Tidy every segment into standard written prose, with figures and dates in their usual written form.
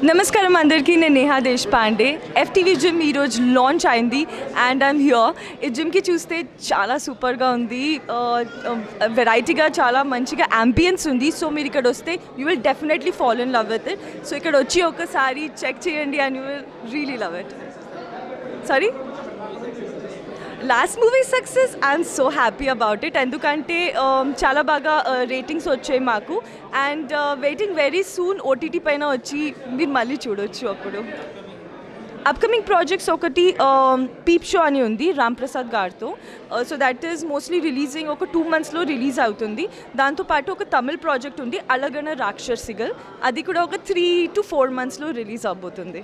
నమస్కారం అందరికీ నేను నేహా దేశపాండే ఎఫ్టీవీ జిమ్ ఈరోజు లాంచ్ అయింది అండ్ ఐమ్ హియర్ ఈ జిమ్కి చూస్తే చాలా సూపర్గా ఉంది వెరైటీగా చాలా మంచిగా అంబియన్స్ ఉంది సో మీరు ఇక్కడ వస్తే you will definitely follow in love with it so ఇక్కడ వచ్చి ఒకసారి చెక్ చేయండి and you will really love it sorry last movie success I'm so happy about it ఎందుకంటే చాలా బాగా రేటింగ్స్ వచ్చాయి మాకు and waiting very soon OTT పైన వచ్చి మీరు మళ్ళీ చూడొచ్చు అప్పుడు అప్కమింగ్ ప్రాజెక్ట్స్ ఒకటి పీప్ షో అని ఉంది రామ్ ప్రసాద్ గారితో so that is mostly releasing ఒక 2 monthsలో రిలీజ్ అవుతుంది దాంతోపాటు ఒక తమిళ్ ప్రాజెక్ట్ ఉంది అలగన రాక్షసిగల్ అది కూడా ఒక 3 to 4 monthsలో రిలీజ్ అవబోతుంది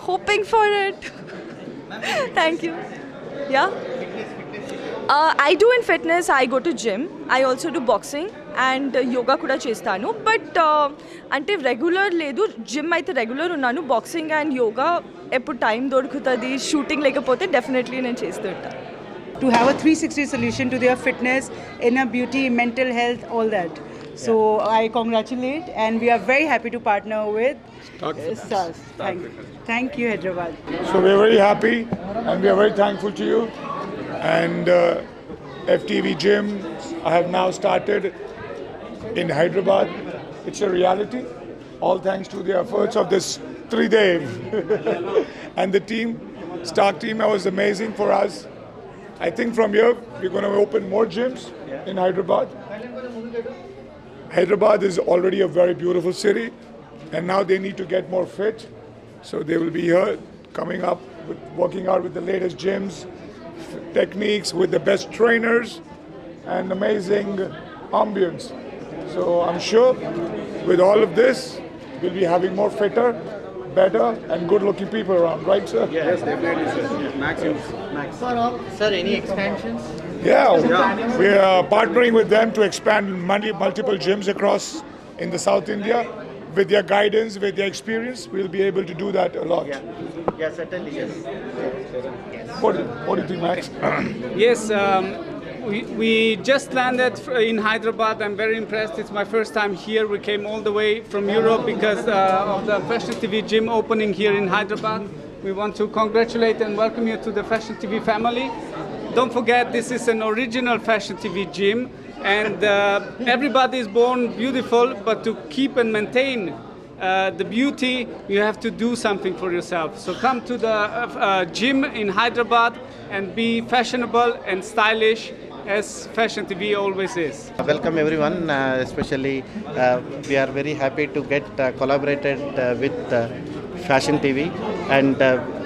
hoping for it Thank you. Yeah. I do in fitness. I go to gym. I also do boxing and yoga kuda chestanu. But ante regular ledu gym aithe regular unnanu boxing and yoga eppudu time dorukutadi shooting lekapothe definitely nenu chestunta. To have a 360 solution to their fitness, inner beauty, mental health, all that. So I congratulate and we are very happy to partner with SARS. Thank you, Hyderabad. So we are very happy and we are very thankful to you. And FTV Gym, I have now started in Hyderabad. It's a reality. All thanks to the efforts of this 3-day and the team. Stark team was amazing for us. I think from here we're going to open more gyms in Hyderabad. Hyderabad is already a very beautiful city and now they need to get more fit. So they will be here coming up, working out with the latest gyms, techniques, with the best trainers and amazing ambience. So I'm sure with all of this, we'll be having more fitter, better and good looking people around, right sir? Yes, definitely sir. Max. Sir, any expansions? Yeah, we are partnering with them to expand multiple gyms across in the South India. With their guidance, with their experience, we'll be able to do that a lot. Yeah, certainly, yes. What do you think, Max? Yes, we just landed in Hyderabad. I'm very impressed. It's my first time here. We came all the way from Europe because of the Fashion TV gym opening here in Hyderabad. We want to congratulate and welcome you to the Fashion TV family. Don't forget, this is an original Fashion TV gym. And everybody is born beautiful, but to keep and maintain the beauty, you have to do something for yourself. So come to the gym in Hyderabad and be fashionable and stylish as Fashion TV always is. Welcome everyone, especially we are very happy to get collaborated with Fashion TV and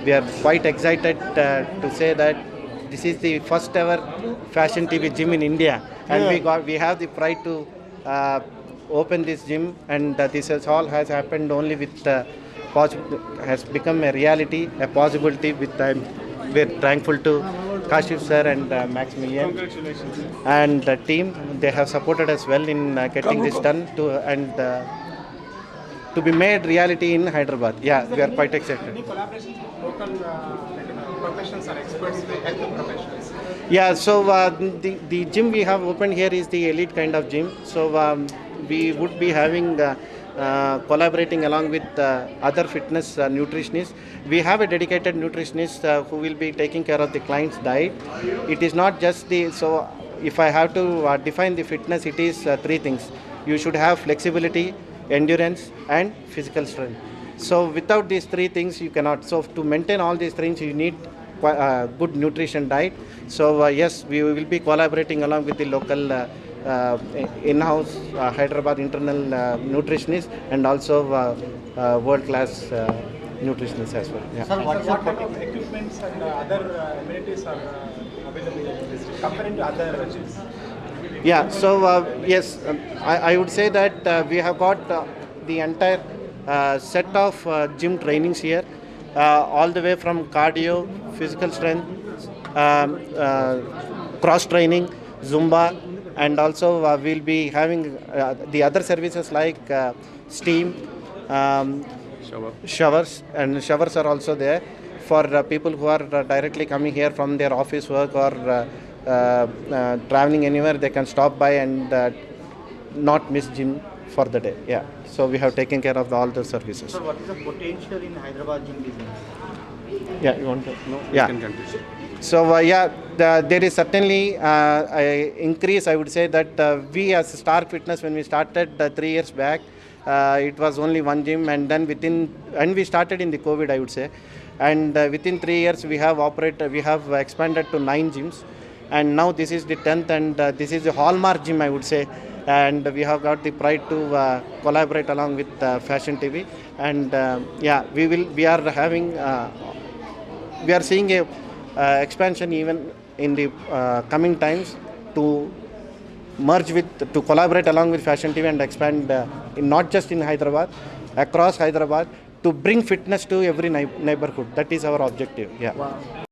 we are quite excited to say that this is the first ever Fashion TV gym in India. And we have the pride to open this gym and this all has happened only with has become a reality, a possibility with time. We're thankful to Kashif sir and Maximilian. Congratulations. And the team, they have supported us well in getting this done to be made reality in Hyderabad. Yeah, we are quite excited. Any collaborations with local professionals or experts, health professionals? Yeah, so the gym we have opened here is the elite kind of gym. So we would be having collaborating along with other fitness nutritionists. We have a dedicated nutritionist who will be taking care of the client's diet. It is not just so if I have to define the fitness, it is 3 things. You should have flexibility, endurance and physical strength. So without these 3 things you cannot. So to maintain all these things you need good nutrition diet. So yes, we will be collaborating along with the local in-house Hyderabad internal nutritionist and also world-class nutritionists as well. Yeah. Sir, what type of equipments and other amenities are available in this comparing to other gyms? Yeah, so yes, I would say that we have got the entire set of gym trainings here, all the way from cardio, physical strength, cross training, Zumba, and also we'll be having the other services like steam, showers, and showers are also there for people who are directly coming here from their office work or traveling anywhere. They can stop by and not miss gym for the day. Yeah, so we have taken care of all the services. Sir, what is the potential in Hyderabad gym business? Yeah, you want to know? Yeah. So there is certainly a increase. I would say that we as Star Fitness, when we started 3 years back, it was only one gym, and then we started in the COVID, I would say, and within 3 years we have expanded to 9 gyms, and now this is the 10th, and this is the hallmark gym, I would say, and we have got the pride to collaborate along with Fashion TV, and we are seeing a expansion even in the coming times to collaborate along with Fashion TV and expand not just in Hyderabad, across Hyderabad, to bring fitness to every neighborhood. That is our objective. Yeah. Wow.